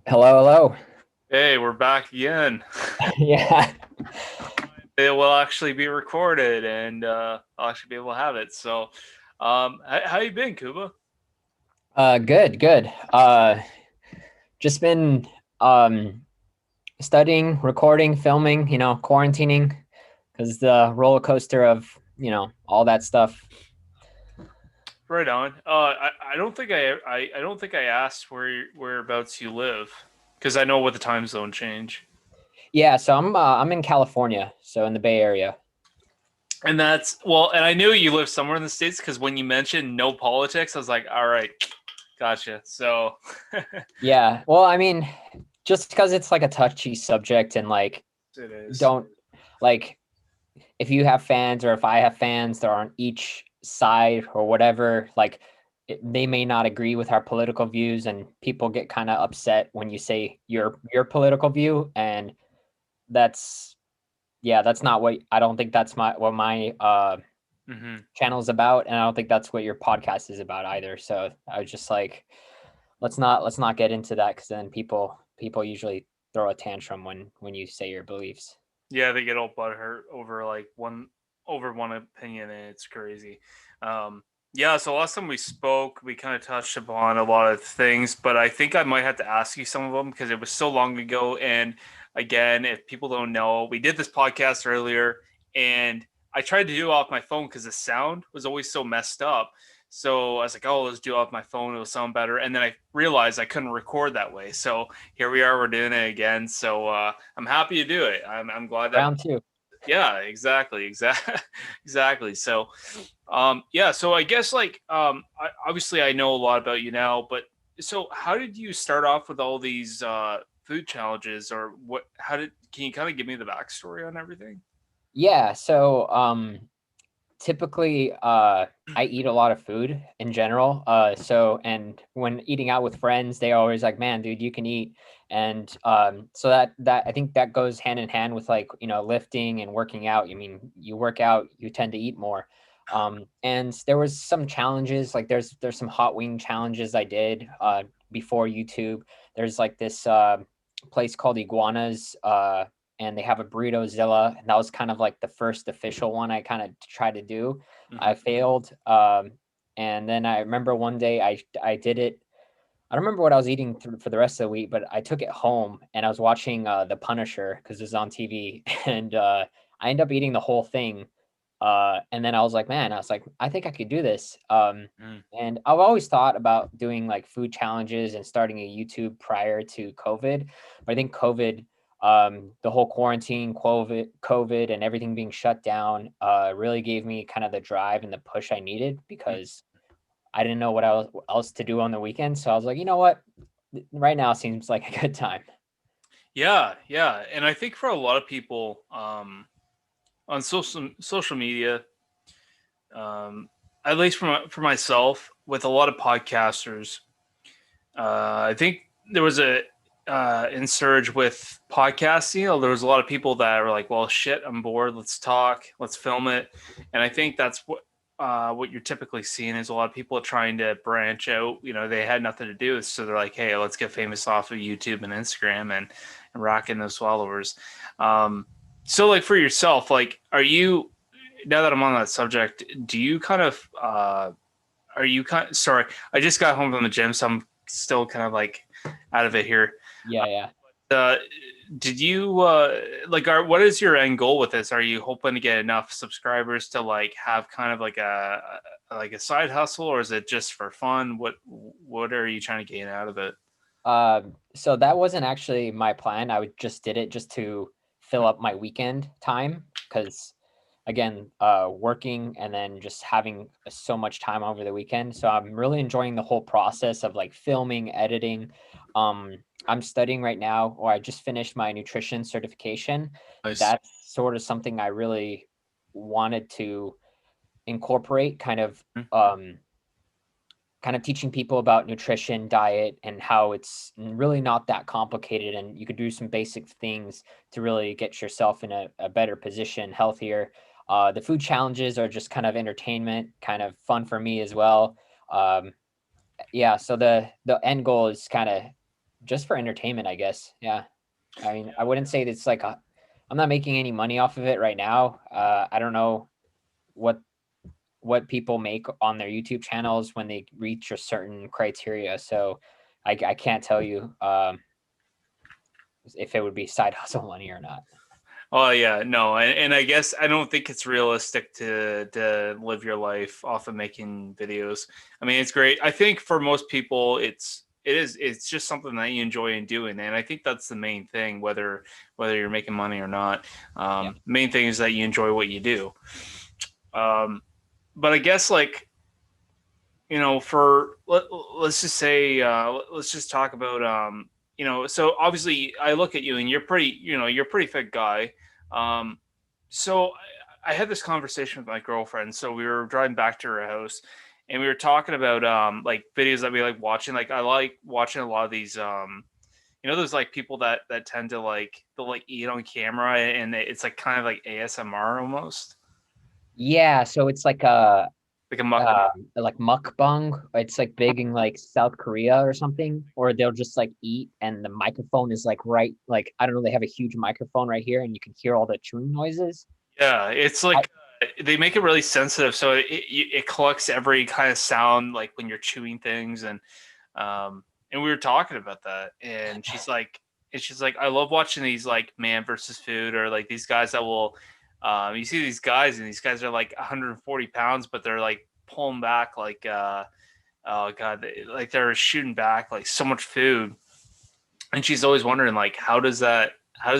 Hello, hello. Hey, we're back again. Yeah. It will actually be recorded, and I'll actually be able to have it. So, how you been, Kuba? Good, good. Just been um studying, recording, filming, quarantining because the roller coaster of, all that stuff. Right on. I don't think I don't think I asked whereabouts you live, because I know what the time zone change. Yeah, so I'm in California, so in the Bay Area. And that's well, and I knew you lived somewhere in the States because when you mentioned no politics, I was like, all right, gotcha. So, Yeah. Well, I mean, just because it's like a touchy subject and like it is. don't like if you have fans or if I have fans that are on each side or whatever, like they may not agree with our political views, and people get kind of upset when you say your political view, and that's yeah, that's not what I don't think that's my Mm-hmm. channel is about, and I don't think that's what your podcast is about either. So I was just like, let's not get into that because then people usually throw a tantrum when you say your beliefs. Yeah, they get all butthurt over one opinion, and it's crazy. Um, yeah, so last time we spoke, we kind of touched upon a lot of things, but I think I might have to ask you some of them because it was so long ago. And again, if people don't know, we did this podcast earlier, and I tried to do it off my phone because the sound was always so messed up. So I was like, oh, let's do it off my phone. It'll sound better. And then I realized I couldn't record that way. So here we are. We're doing it again. So I'm happy to do it. I'm glad that. Round two. Yeah, exactly. Exactly. So, yeah. So I guess obviously I know a lot about you now, but so how did you start off with all these food challenges, or what? How did? Can you kind of give me the backstory on everything? Yeah, so typically I eat a lot of food in general, so and when eating out with friends they always like, man, dude, you can eat. And so that I think that goes hand in hand with, like, lifting and working out. I mean, you work out, you tend to eat more. And there was some challenges, like there's some hot wing challenges I did before YouTube. There's like this place called Iguanas, and they have a burrito zilla, and that was kind of like the first official one I kind of tried to do. I Mm-hmm. failed, and then I remember one day I did it. I don't remember what I was eating for the rest of the week, but I took it home and I was watching The Punisher because it was on TV, and I ended up eating the whole thing. And then I was like, man, I was like, I think I could do this. And I've always thought about doing like food challenges and starting a YouTube prior to COVID. But I think COVID, the whole quarantine, COVID, and everything being shut down, really gave me kind of the drive and the push I needed because I didn't know what else to do on the weekend. So I was like, you know what? Right now seems like a good time. Yeah, yeah, and I think for a lot of people on social media, um, at least for myself, with a lot of podcasters, I think there was a insurge with podcasting. There was a lot of people that were like, "Well, shit, I'm bored. Let's talk. Let's film it." And I think that's what you're typically seeing is a lot of people trying to branch out. They had nothing to do, so they're like, "Hey, let's get famous off of YouTube and Instagram and rocking those followers." Um, so, like for yourself, like, are you now that I'm on that subject? Do you kind of are you kind of, sorry, I just got home from the gym, so I'm still kind of like out of it here. Yeah, yeah. Uh, did you what is your end goal with this? Are you hoping to get enough subscribers to like have kind of like a side hustle, or is it just for fun? What are you trying to gain out of it? So that wasn't actually my plan. Just did it just to fill up my weekend time because, again, working and then just having so much time over the weekend. So I'm really enjoying the whole process of like filming, editing. Um, I'm studying right now, or I just finished my nutrition certification. Nice. That's sort of something I really wanted to incorporate, um kind of teaching people about nutrition, diet, and how it's really not that complicated. And you could do some basic things to really get yourself in a better position, healthier. The food challenges are just kind of entertainment, kind of fun for me as well. Yeah, so the end goal is kind of just for entertainment, I guess. Yeah. I mean, I wouldn't say that it's like I'm not making any money off of it right now. I don't know what what people make on their YouTube channels when they reach a certain criteria. So I can't tell you if it would be side hustle money or not. Oh yeah, no, and I guess I don't think it's realistic to live your life off of making videos. I mean, it's great. I think for most people, it's just something that you enjoy in doing, and I think that's the main thing. Whether you're making money or not, Yeah. main thing is that you enjoy what you do. Um, but I guess like for let's just say let's just talk about so obviously I look at you and you're a pretty fit guy. So I had this conversation with my girlfriend. So we were driving back to her house and we were talking about like videos that we like watching. Like I like watching a lot of these there's like people that tend to like they'll like eat on camera and it's like kind of like ASMR almost Yeah, so it's like a muck. like mukbang. It's like big in like South Korea or something, or they'll just like eat and the microphone is like right, like I don't know, they have a huge microphone right here and you can hear all the chewing noises. Yeah, it's I, like they make it really sensitive, so it collects every kind of sound like when you're chewing things, and we were talking about that, and she's like, I love watching these like man versus food or like these guys that will, you see these guys and these guys are like 140 pounds, but they're like pulling back like, oh god, like they're shooting back like so much food, and she's always wondering like how does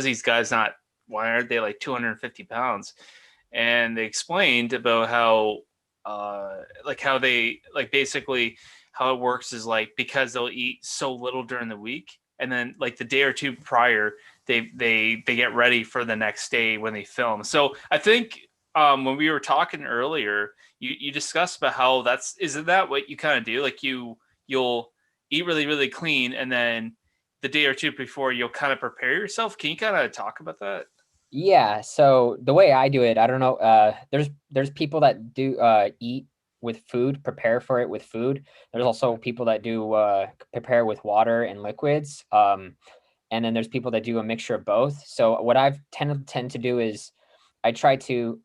these guys not why aren't they like 250 pounds and they explained about how like how they like basically how it works is like because they'll eat so little during the week and then like the day or two prior they get ready for the next day when they film. So I think when we were talking earlier you discussed about how that's isn't that what you kind of do like you'll eat really clean and then the day or two before you'll kind of prepare yourself. Can you kind of talk about that? yeah, so the way I do it, I don't know, there's people that do eat with food, prepare for it with food. There's also people that do prepare with water and liquids. And then there's people that do a mixture of both. So what I've tend to do is I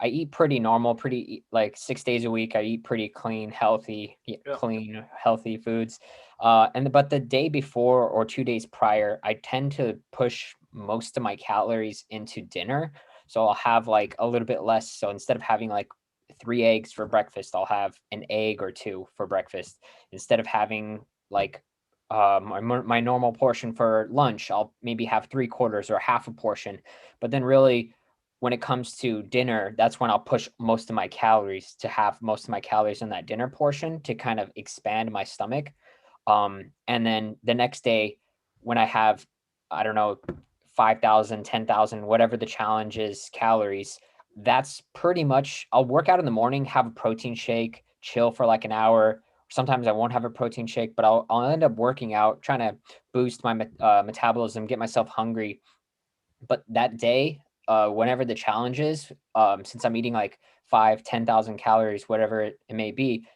eat pretty normal, pretty like 6 days a week. I eat pretty clean, healthy, Yeah. clean, healthy foods. But the day before or 2 days prior, I tend to push most of my calories into dinner. So I'll have like a little bit less. So instead of having like 3 eggs for breakfast, I'll have an egg or two for breakfast. Instead of having like my normal portion for lunch, I'll maybe have 3/4 or half a portion. But then really when it comes to dinner, that's when I'll push most of my calories to have most of my calories in that dinner portion to kind of expand my stomach. And then the next day when I have, I don't know, 5,000, 10,000, whatever the challenge is, calories, that's pretty much, I'll work out in the morning, have a protein shake, chill for like an hour. Sometimes I won't have a protein shake, but I'll end up working out, trying to boost my metabolism, get myself hungry. But that day, whenever the challenge is, since I'm eating like 5, 10,000 calories, whatever it may be,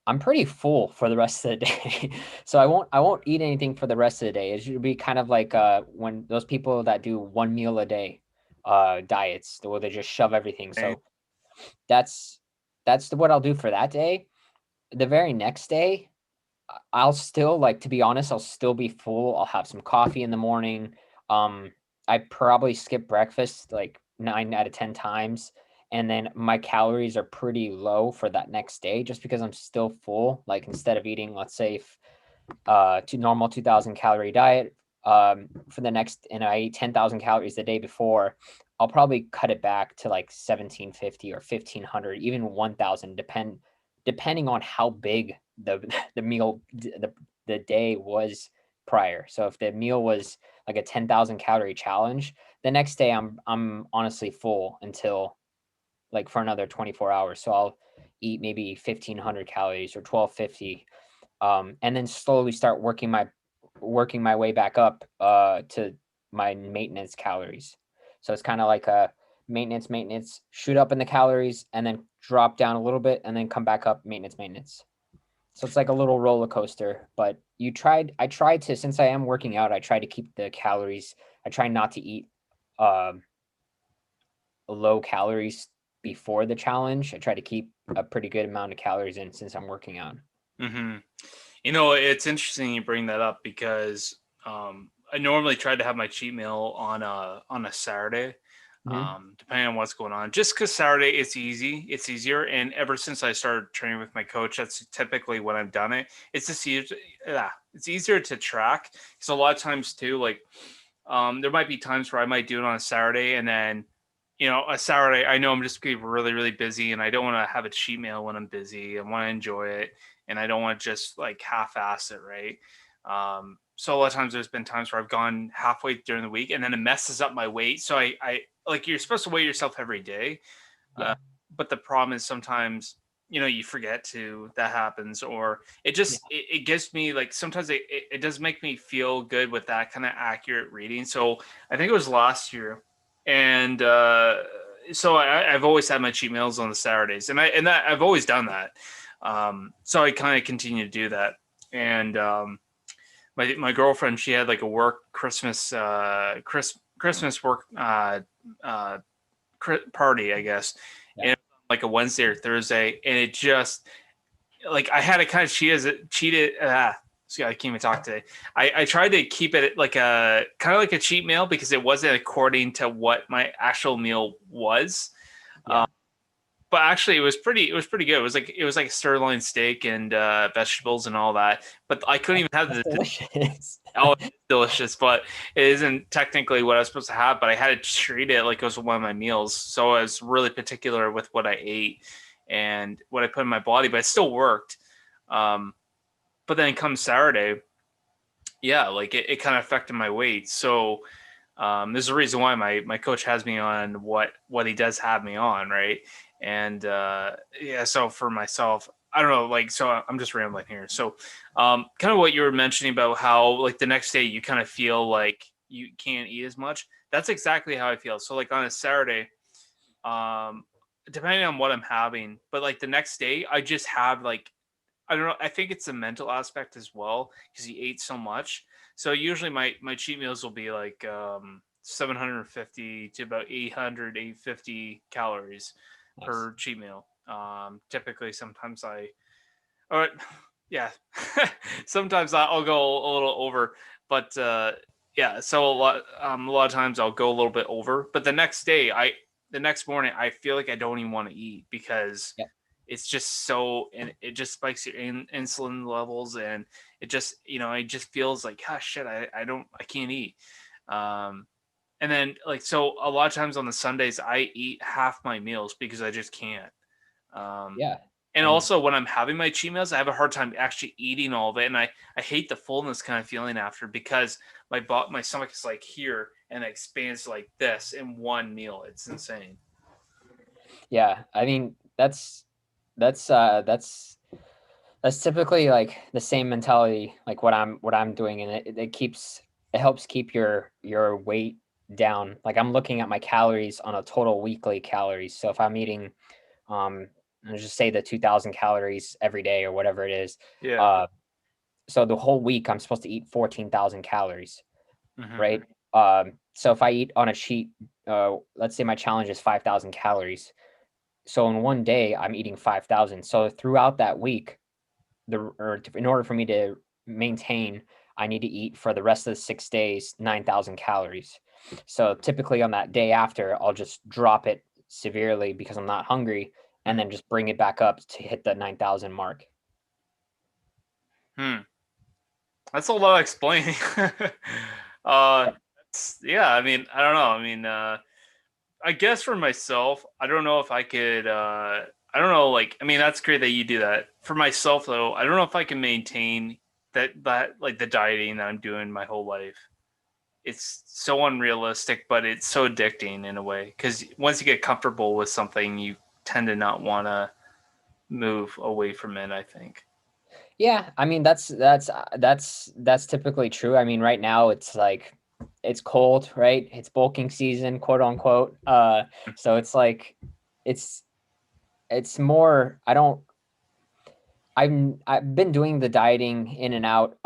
I'm pretty full for the rest of the day. So I won't eat anything for the rest of the day. It should be kind of like when those people that do 1 meal a day diets where they just shove everything. Right. So that's what I'll do for that day. The very next day, I'll still like to be honest, I'll still be full. I'll have some coffee in the morning. Um, I probably skip breakfast like 9 out of 10 times. And then my calories are pretty low for that next day just because I'm still full. Like instead of eating, let's say, to normal 2,000 calorie diet for the next, and I ate 10,000 calories the day before, I'll probably cut it back to like 1,750 or 1,500, even 1,000, depending on how big the the meal the day was prior. So if the meal was like a 10,000 calorie challenge, the next day I'm honestly full until like for another 24 hours. So I'll eat maybe 1,500 calories or 1,250, and then slowly start working my way back up to my maintenance calories. So it's kind of like a maintenance, shoot up in the calories, and then drop down a little bit, and then come back up, maintenance. So it's like a little roller coaster, but I tried to, since I am working out, I try to keep the calories. I try not to eat um low calories before the challenge. I try to keep a pretty good amount of calories in since I'm working out. Mm-hmm. You know, it's interesting you bring that up because I normally try to have my cheat meal on a Saturday, Hmm. depending on what's going on. Just because Saturday it's easier, and ever since I started training with my coach, that's typically when I've done it. It's just easier, yeah, it's easier to track. Because a lot of times too, like there might be times where I might do it on a Saturday, and then a Saturday I know I'm just gonna be really really busy, and I don't want to have a cheat meal when I'm busy. I want to enjoy it, and I don't want to just like half-ass it, right? So a lot of times there's been times where I've gone halfway during the week, and then it messes up my weight. So I like you're supposed to weigh yourself every day, uh, Yeah. but the problem is sometimes you forget to that happens, or Yeah. it gives me like sometimes it does make me feel good with that kind of accurate reading. So I think it was last year, and so I've always had my cheat meals on the Saturdays, and that I've always done that. So I kind of continue to do that, and my girlfriend, she had like a work Christmas work uh, party, I guess, Yeah. and like a Wednesday or Thursday, and it just like I had to kind of cheat it. See, I can't even talk today. I tried to keep it like a kind of like a cheat meal because it wasn't according to what my actual meal was. Yeah. But actually, it was pretty good. It was like sirloin steak and vegetables and all that. But I couldn't even have That's the delicious. oh, it's delicious, but it isn't technically what I was supposed to have. But I had to treat it like it was one of my meals, so I was really particular with what I ate and what I put in my body. But it still worked. Um, but then come Saturday, yeah, like it kind of affected my weight. So there's a reason why my coach has me on what he does have me on, right? And yeah, so for myself, I don't know, like so I'm just rambling here. So kind of what you were mentioning about how like the next day you kind of feel like you can't eat as much. That's exactly how I feel. So like on a Saturday, um, depending on what I'm having, but like the next day I just have like I don't know. I think it's the mental aspect as well because he ate so much. So usually my cheat meals will be like 750 to about 800, 850 calories Nice. per cheat meal. Typically, sometimes or yeah, sometimes I'll go a little over, but yeah. So a lot of times I'll go a little bit over, but the next morning I feel like I don't even want to eat because Yep. it's just so and it just spikes your insulin levels and it just feels like ah shit I can't eat. Um, and then like so a lot of times on the Sundays I eat half my meals because I just can't. Um, Yeah. and And also when I'm having my cheat meals, I have a hard time actually eating all of it, and I hate the fullness kind of feeling after because my stomach is like here and it expands like this in one meal. It's insane. yeah, I mean that's uh that's that's typically like the same mentality like what I'm doing, and it helps keep your weight down. Like I'm looking at my calories on a total weekly calories. So if I'm eating um let's just say the 2000 calories every day or whatever it is, Yeah. uh so the whole week I'm supposed to eat 14,000 calories, Hmm. right? So if I eat on a cheat, let's say my challenge is 5,000 calories. So in one day I'm eating 5,000. So throughout that week, in order for me to maintain, I need to eat for the rest of the 6 days 9,000 calories. So typically on that day after, I'll just drop it severely because I'm not hungry, and then just bring it back up to hit the 9,000 mark. Hmm. That's a lot of explaining. uh, yeah. I mean, I don't know. I mean, I guess for myself, I don't know if I could. I don't know. Like, I mean, that's great that you do that. For myself, though, I don't know if I can maintain that like the dieting that I'm doing my whole life. It's so unrealistic, but it's so addicting in a way because once you get comfortable with something, you tend to not want to move away from it. I think. Yeah, I mean that's typically true. I mean, right now it's like it's cold, right? It's bulking season, quote unquote. So it's like it's it's more I don't I've been doing the dieting in and out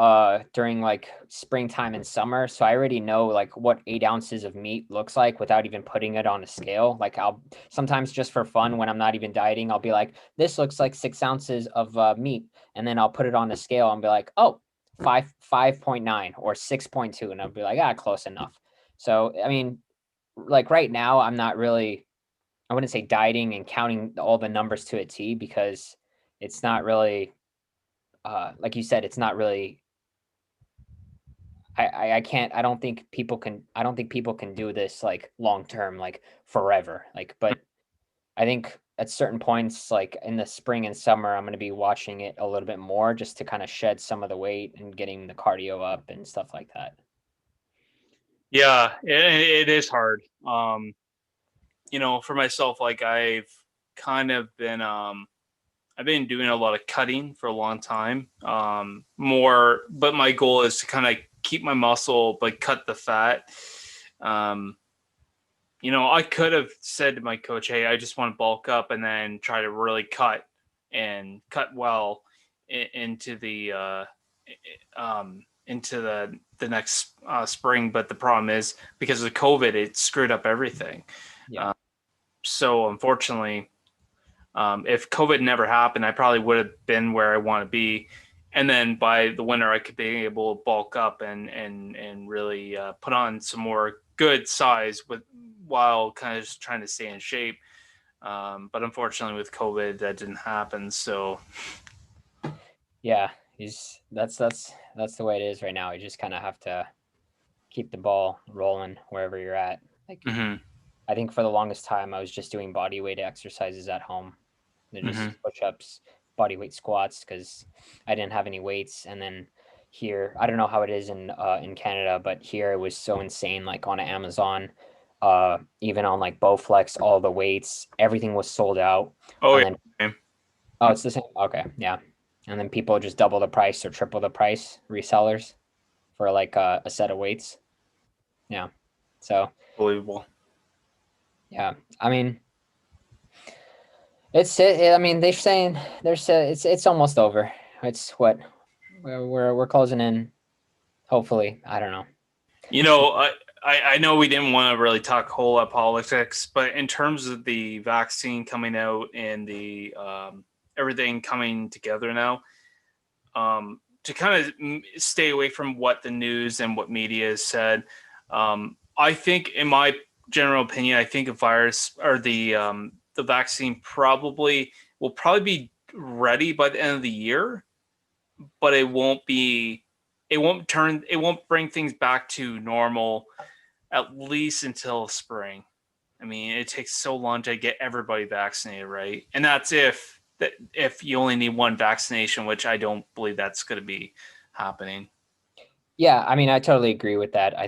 during like springtime and summer, so I already know like what 8 ounces of meat looks like without even putting it on a scale. Like I'll sometimes just for fun when I'm not even dieting, I'll be like, this looks like 6 ounces of meat, and then I'll put it on the scale and be like, oh, 5.9 or 6.2, and I'll be like, ah, close enough. So I mean, like right now, I'm not really, I wouldn't say dieting and counting all the numbers to a T because it's not really like you said, it's not really. I can't. I don't think people can do this like long term, like forever. Like, but I think at certain points, like in the spring and summer, I'm going to be watching it a little bit more just to kind of shed some of the weight and getting the cardio up and stuff like that. Yeah, it is hard. For myself, like kind of been I've been doing a lot of cutting for a long time. More, but my goal is to kind of keep my muscle but cut the fat. Um, I could have said to my coach, "Hey, I just want to bulk up and then try to really cut and cut well into the next spring." But the problem is because of COVID, it screwed up everything. Yeah. Uh, so unfortunately, if COVID never happened, I probably would have been where I want to be. And then by the winter, I could be able to bulk up and really put on some more good size while kind of just trying to stay in shape. But unfortunately, with COVID, that didn't happen. So Yeah. That's the way it is right now. You just kind of have to keep the ball rolling wherever you're at. Like mm-hmm, I think for the longest time, I was just doing body weight exercises at home. They're mm-hmm. just push ups, body weight squats because I didn't have any weights. And then here, I don't know how it is in Canada, but here it was so insane. Like on Amazon, even on like Bowflex, all the weights, everything was sold out. Oh And yeah. then oh, it's the same. Okay, yeah. And then people just double the price or triple the price, resellers for like a set of weights. Yeah. So Unbelievable. yeah, I mean, I mean, they're saying it's almost over. It's what we're closing in. Hopefully, I don't know. You know, I know we didn't want to really talk whole lot politics, but in terms of the vaccine coming out and the everything coming together now, to kind of stay away from what the news and what media has said, I think, in my general opinion, I think a virus or the vaccine will probably be ready by the end of the year, but it won't bring things back to normal at least until spring. I mean, it takes so long to get everybody vaccinated, right? And that's if you only need one vaccination, which I don't believe that's going to be happening. Yeah, I mean, I totally agree with that. I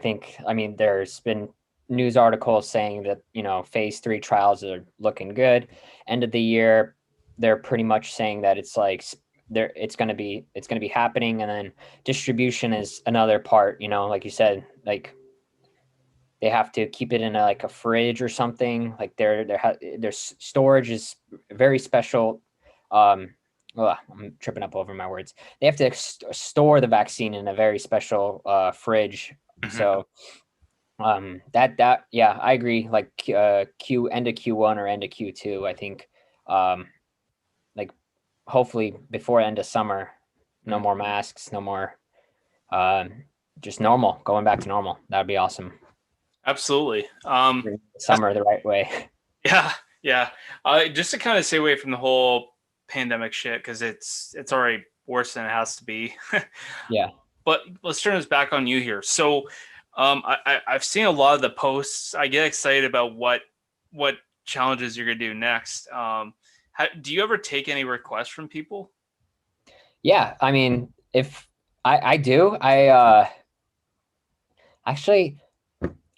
mean, there's been news articles saying that phase 3 trials are looking good. End of the year, they're pretty much saying that it's like there it's gonna be happening, and then distribution is another part. Like you said, like they have to keep it in like a fridge or something. Like their storage is very special. I'm tripping up over my words. They have to store the vaccine in a very special fridge. Mm-hmm. So that yeah, I agree. Like Q end of Q1 or end of Q2, I think. Um, like hopefully before end of summer, no more masks, no more. Just normal, going back to normal. That'd be awesome. Absolutely. Summer the right way. Yeah, yeah. Just to kind of stay away from the whole pandemic shit because it's already worse than it has to be. Yeah. But let's turn this back on you here. So, I've seen a lot of the posts. I get excited about what challenges you're gonna do next. Do you ever take any requests from people? Yeah, I mean, if I do, actually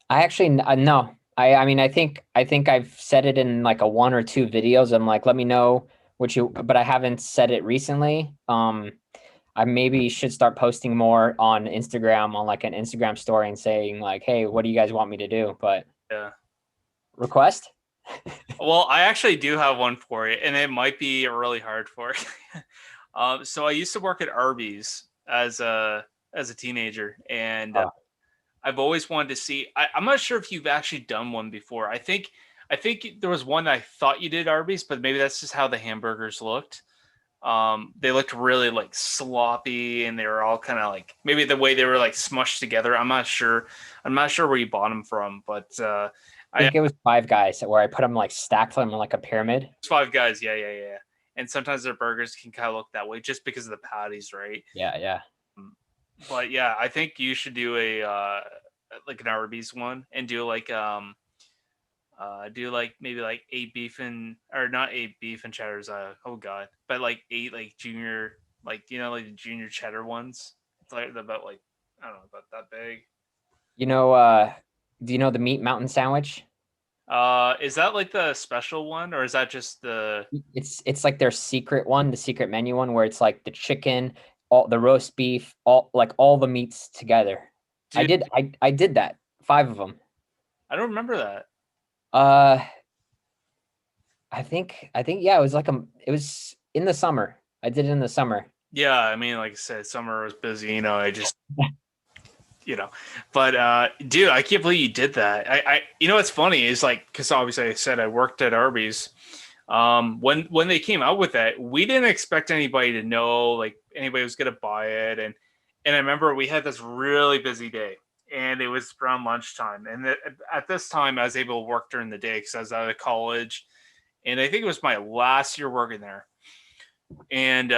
no. I mean, I think I've said it in like a one or two videos. I'm like, let me know what you, but I haven't said it recently. I maybe should start posting more on Instagram on like an Instagram story and saying like, hey, what do you guys want me to do? But Yeah. request? Well, I actually do have one for you, and it might be really hard for you. So I used to work at Arby's as a teenager, and Oh, I've always wanted to see. I'm not sure if you've actually done one before. I think there was one that I thought you did Arby's, but maybe that's just how the hamburgers looked. They looked really like sloppy, and they were all kind of like maybe the way they were like smushed together. I'm not sure. I'm not sure where you bought them from, but I think it was Five Guys where I put them like stacked them in like a pyramid. it's Five Guys. Yeah, yeah, yeah. And sometimes their burgers can kind of look that way just because of the patties, right? Yeah, yeah. Um, But yeah, I think you should do a like an Arby's one and do like maybe like eight beef and or not eight beef and cheddars. Oh god, but like eight like junior like like the junior cheddar ones. It's like about like I don't know about that big. You know, do you know the Meat Mountain sandwich? Is that like the special one or is that just the It's like their secret one, the secret menu one, where it's like the chicken, all the roast beef, all the meats together. dude? I did that, 5 of them. I don't remember that. Uh, I think yeah, it was in the summer. I did it in the summer. Yeah, I mean, like I said, summer was busy. I just but dude, I can't believe you did that. What's funny is like because obviously I said I worked at Arby's. When they came out with it, we didn't expect anybody to know like anybody was gonna buy it, and I remember we had this really busy day, and it was around lunchtime, and at this time I was able to work during the day because I was out of college, and I think it was my last year working there, and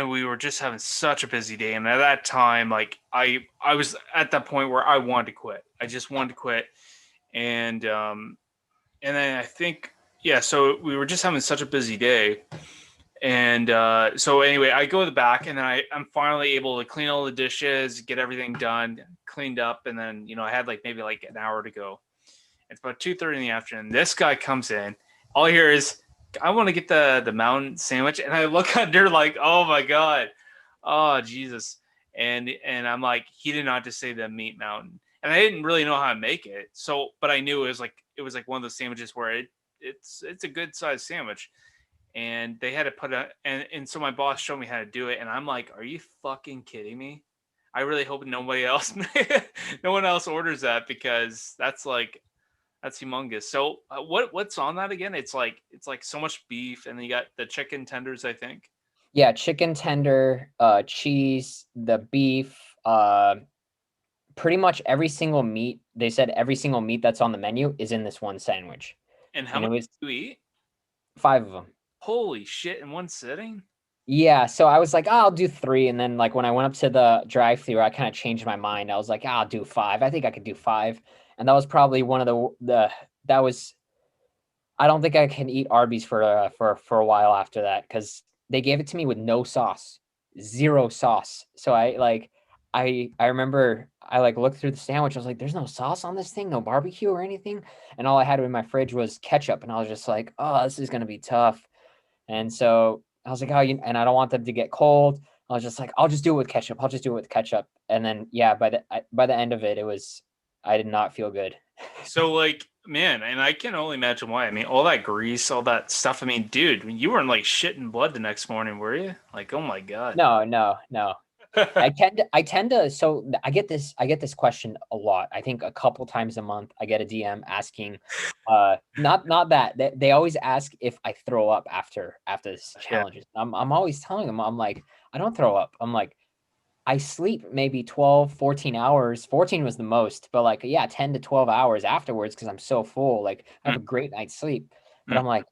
we were just having such a busy day, and at that time like I was at that point where I wanted to quit. I just wanted to quit, and then I think yeah, so we were just having such a busy day, and so anyway, I go to the back, and then I'm finally able to clean all the dishes, get everything done, cleaned up, and then I had like maybe like an hour to go. It's about 2:30 in the afternoon. This guy comes in. All I hear is, "I want to get the mountain sandwich," and I look under like, "Oh my god, oh Jesus!" And I'm like, he did not just say the meat mountain, and I didn't really know how to make it. So, but I knew it was like one of those sandwiches where it's a good sized sandwich, and they had to put a and so my boss showed me how to do it, and I'm like, "Are you fucking kidding me?" I really hope nobody else, no one else orders that because that's humongous. So what's on that again? It's like so much beef, and then you got the chicken tenders, I think. Yeah, chicken tender, cheese, the beef, pretty much every single meat. They said every single meat that's on the menu is in this one sandwich, And how and it much was do you eat? 5 of them. Holy shit! In one sitting? Yeah, so I was like, "Oh, I'll do 3," and then, like, when I went up to the drive-thru, I kinda changed my mind. I was like, "I'll do 5. I think I could do 5." And that was probably one of the that was I don't think I can eat Arby's for a while after that because they gave it to me with no sauce, 0 sauce. So I remember I, like, looked through the sandwich, I was like, "There's no sauce on this thing, no barbecue or anything?" And all I had in my fridge was ketchup, and I was just like, "Oh, this is gonna be tough." And so I was like, "Oh, and I don't want them to get cold." I was just like, "I'll just do it with ketchup. I'll just do it with ketchup." And then, yeah, by the end of it, I did not feel good. So like, man, and I can only imagine why. I mean, all that grease, all that stuff. I mean, dude, you weren't like shitting blood the next morning, were you? Like, oh my god. No, no, no. I tend to so I get this question a lot. I think a couple times a month I get a DM asking not that. They always ask if I throw up after this Yeah. challenges. I'm always telling them I'm like, I don't throw up. I'm like, I sleep maybe 12, 14 hours. 14 was the most, but like, yeah, 10 to 12 hours afterwards because I'm so full. Like, I have a great night's sleep. But I'm like,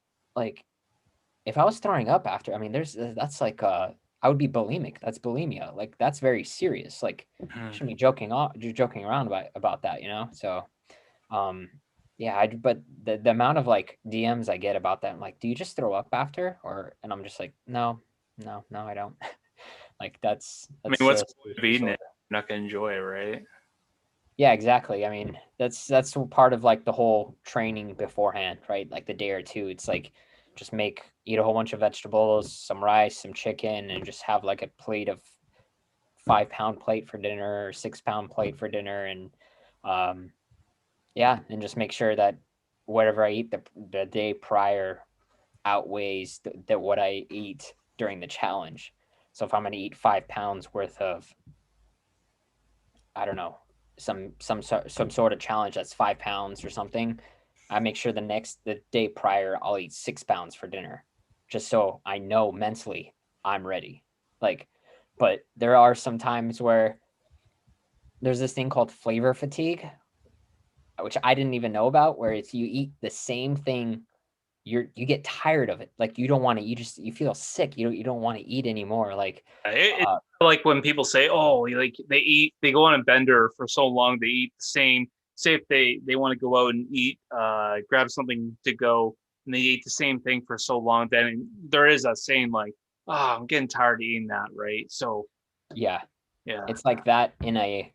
if I was throwing up after, I mean, that's like, I would be bulimic. That's bulimia. Like, that's very serious. Like, Mhm. shouldn't be joking around about that, you know? So, um, yeah, but the amount of like DMs I get about that, I'm like, do you just throw up after? And I'm just like, no, no, no, I don't. Like, I mean, that's what's a the point serious of eating it? disorder. You're not gonna enjoy it, right? Yeah, exactly. I mean, that's part of like the whole training beforehand, right? Like the day or two, it's like just eat a whole bunch of vegetables, some rice, some chicken, and just have like a plate of 5 pound plate for dinner or 6 pound plate for dinner, and um, yeah, and just make sure that whatever I eat the day prior outweighs what I eat during the challenge. So if I'm going to eat 5 pounds worth of, I don't know, some sort of challenge that's 5 pounds or something, I make sure the day prior I'll eat 6 pounds for dinner, just so I know mentally I'm ready. Like, but there are some times where there's this thing called flavor fatigue, which I didn't even know about, where it's you eat the same thing, you get tired of it. Like you don't want to, you feel sick. You don't want to eat anymore. Like, It's like when people say, "Oh, like they go on a bender for so long, they eat the same." Say if they want to go out and eat, grab something to go, and they eat the same thing for so long, then there is a saying like, "Oh, I'm getting tired of eating that," right? So yeah, yeah. it's like that in a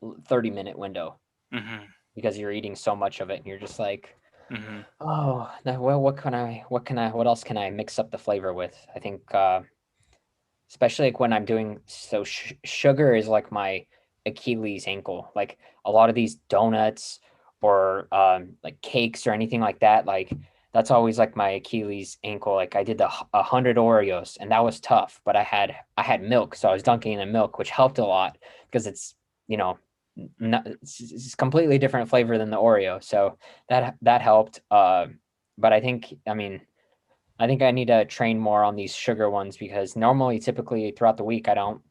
30-minute window Hmm. because you're eating so much of it, and you're just like, Hmm. oh, well, what else can I mix up the flavor with? I think especially like when I'm doing so sugar is like my Achilles ankle. Like a lot of these donuts or like cakes or anything like that, like that's always like my Achilles ankle. Like I did 100 Oreos and that was tough, but I had milk, so I was dunking in milk, which helped a lot because it's, you know, not, it's completely different flavor than the Oreo, so that helped. But I think I need to train more on these sugar ones because normally, typically throughout the week, I don't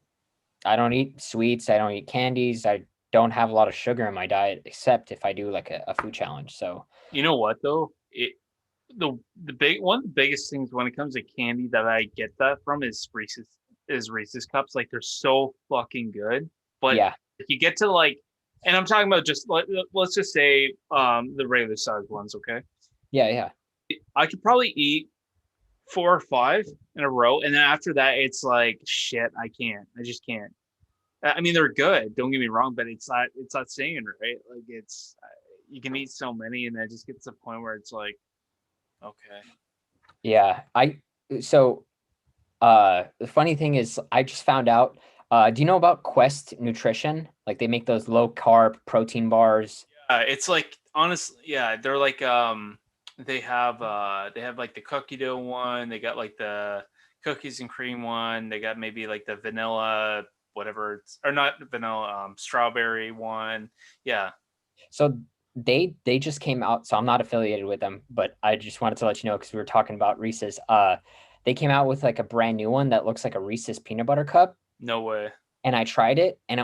eat sweets, I don't eat candies, I don't have a lot of sugar in my diet except if I do like a food challenge. So You know what though? The big one of the biggest things when it comes to candy that I get that from is Reese's cups. Like they're so fucking good. But yeah, if you get to like, and I'm talking about just let's just say the regular size ones, okay? yeah, yeah, I could probably eat 4 or 5 in a row, and then after that, it's like shit. I can't. I just can't. I mean, they're good. Don't get me wrong, but it's not saying right. Like it's you can eat so many, and then it just gets to the point where it's like okay. yeah. So the funny thing is I just found out, do you know about Quest Nutrition? Like they make those low carb protein bars. It's like honestly, yeah, they're like they have like the cookie dough one, they got like the cookies and cream one, they got maybe like the vanilla whatever it's, or not vanilla strawberry one. Yeah. So they just came out, so I'm not affiliated with them, but I just wanted to let you know because we were talking about Reese's. They came out with like a brand new one that looks like a Reese's peanut butter cup, No way. and I tried it, and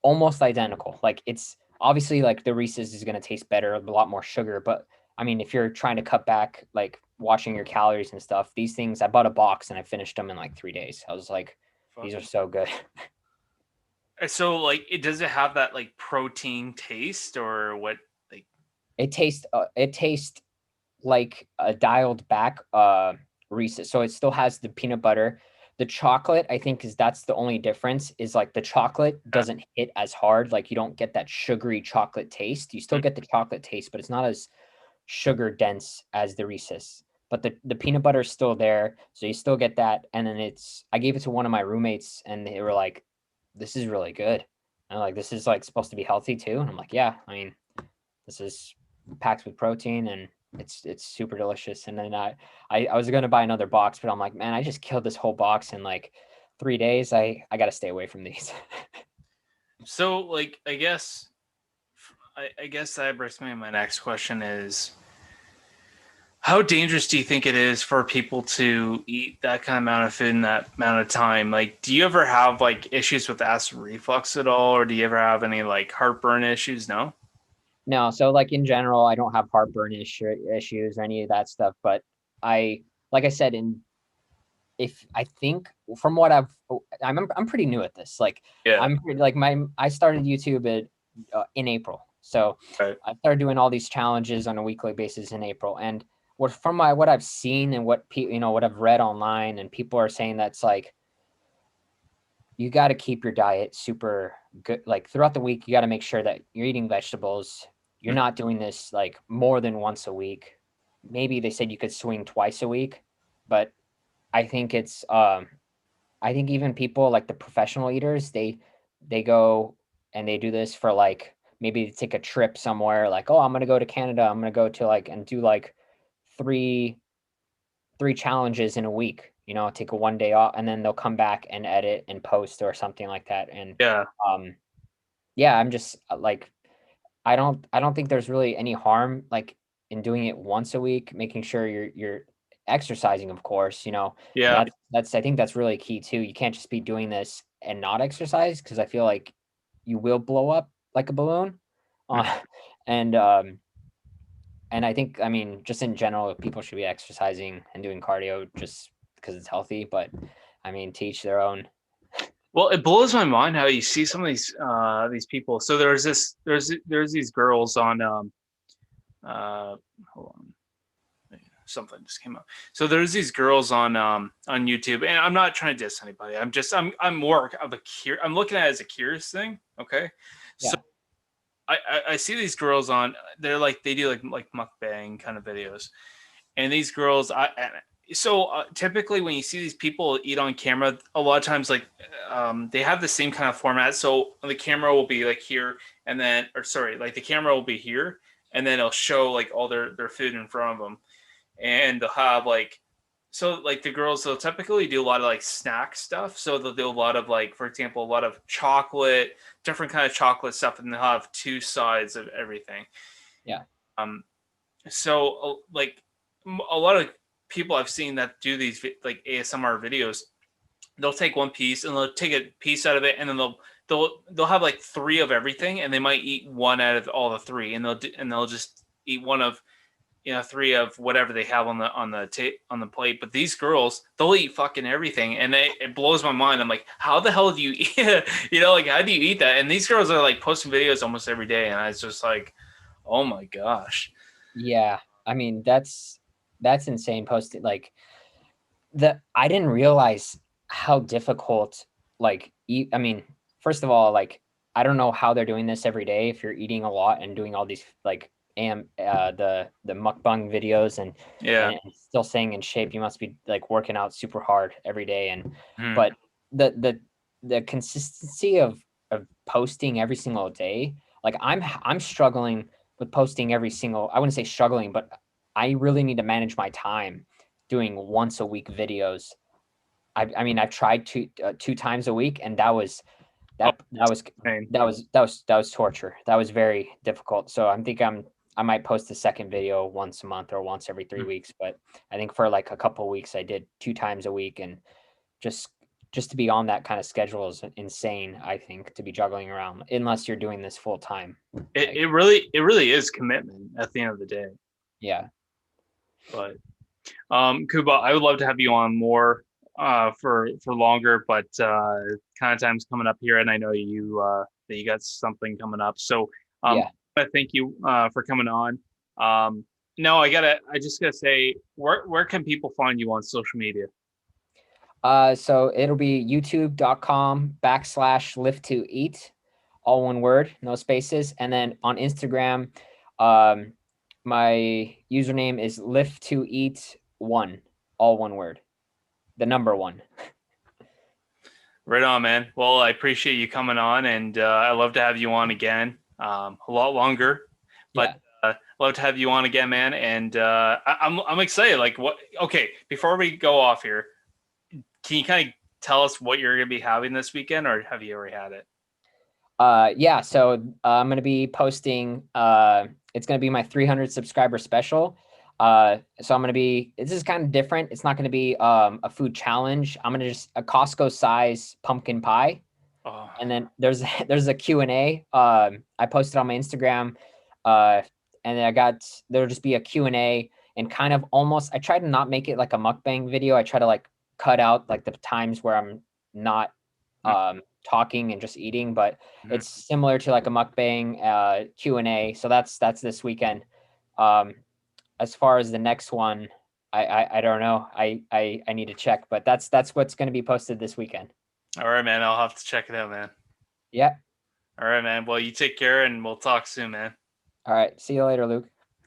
almost identical. Like it's obviously like the Reese's is gonna taste better, a lot more sugar, but I mean, if you're trying to cut back, like watching your calories and stuff, these things, I bought a box and I finished them in like 3 days. I was like, these are Fucking. so good. So like it does it have that like protein taste or what like It tastes like a dialed back Reese's. So it still has the peanut butter. The chocolate, I think, is that's the only difference, is like the chocolate doesn't hit as hard. Like you don't get that sugary chocolate taste. You still get the chocolate taste, but it's not as sugar dense as the Reese's. But the peanut butter is still there, so you still get that. And then I gave it to one of my roommates, and they were like, "This is really good." And I'm like, "This is like supposed to be healthy too." And I'm like, "Yeah, I mean, this is packed with protein and it's super delicious." And then I was gonna buy another box, but I'm like, man, I just killed this whole box in like 3 days. I gotta stay away from these. so like I guess that brings me to my next question is how dangerous do you think it is for people to eat that kind of amount of food in that amount of time? Like, do you ever have like issues with acid reflux at all, or do you ever have any like heartburn issues? No. No, so like in general, I don't have heartburn issues or any of that stuff. But I, like I said, in if I think from what I'm pretty new at this. Like Yeah. I'm pretty, like I started YouTube in April, so Right. I started doing all these challenges on a weekly basis in April. And what I've seen and what I've read online, and people are saying that's like you got to keep your diet super good. Like throughout the week, you got to make sure that you're eating vegetables. You're not doing this like more than once a week. Maybe they said you could swing twice a week, but I think I think even people like the professional eaters, they go and they do this for like maybe take a trip somewhere, like, oh, I'm gonna go to Canada, I'm gonna go to like and do like three three challenges in a week, take a 1 day off, and then they'll come back and edit and post or something like that. And Yeah. um, yeah, I'm just like, I don't think there's really any harm like in doing it once a week, making sure you're exercising, of course, and Yeah. that's I think that's really key too. You can't just be doing this and not exercise, because I feel like you will blow up like a balloon. Mhm. Uh, and I think, I mean, just in general, people should be exercising and doing cardio just because it's healthy. But I mean, teach their own. Well, it blows my mind how you see some of these people. So there's these girls on hold on, something just came up. So there's these girls on YouTube, and I'm not trying to diss anybody. I'm more of I'm looking at it as a curious thing. Okay, so Yeah, I see these girls on. They do like mukbang kind of videos, and these girls typically when you see these people eat on camera, a lot of times they have the same kind of format. So the camera will be like here, and then or sorry, like the camera will be here, and then it'll show like all their food in front of them, and they'll have like the girls, they'll typically do a lot of like snack stuff. So they'll do a lot of like, for example, a lot of chocolate, different kind of chocolate stuff, and they'll have two sides of everything. yeah, um so like a lot of people I've seen that do these like ASMR videos, they'll take one piece and they'll take a piece out of it, and then they'll have like three of everything, and they might eat one out of all the three, and they'll just eat one of three of whatever they have on the plate. But these girls, they'll eat fucking everything, and it blows my mind. I'm like, how the hell do you eat? Like how do you eat that? And these girls are like posting videos almost every day, and I was just like, oh my gosh. yeah. I mean, that's insane. Posted like I didn't realize how difficult, like, eat. I mean, first of all, like, I don't know how they're doing this every day if you're eating a lot and doing all these like the mukbang videos, and Yeah. still staying in shape. You must be like working out super hard every day. And Mhm. but the the the consistency of posting every single day, like I'm struggling with posting every single, I wouldn't say struggling, but I really need to manage my time doing once a week videos. I mean, I've tried two times a week, and Oh, that was insane. that was torture. That was very difficult. So I might post a second video once a month or once every 3 weeks. But I think for like a couple of weeks, I did two times a week, and just just to be on that kind of schedule is insane. I think, to be juggling around, unless you're doing this full time. Like, It really is commitment at the end of the day. yeah, But Kuba, I would love to have you on more for longer, but kind of time's coming up here, and I know that you got something coming up. So yeah. I thank you for coming on. No, I just gotta say, where can people find you on social media? So it'll be youtube.com/lifttoeat, all one word, no spaces. And then on Instagram, um, my username is lifttoeat1, all one word, the number one. Right on, man. Well, I appreciate you coming on, and I love to have you on again, a lot longer, but Yeah. love to have you on again, man. And I'm excited. Like, what? Okay, before we go off here, can you kind of tell us what you're gonna be having this weekend, or have you already had it? Yeah, so I'm gonna be posting. It's gonna be my 300 subscriber special. So this is kind of different. It's not gonna be a food challenge. I'm gonna just a Costco size pumpkin pie. Oh, And then there's there's a Q&A. I posted on my Instagram, and then there'll just be a Q&A, and kind of almost, I try to not make it like a mukbang video. I try to like cut out like the times where I'm not talking and just eating, but mhm. it's similar to like a mukbang Q&A. So that's this weekend. Um, as far as the next one, I don't know. I need to check, but that's what's going to be posted this weekend. All right, man. I'll have to check it out, man. Yeah. All right, man. Well, you take care, and we'll talk soon, man. All right. See you later, Luke.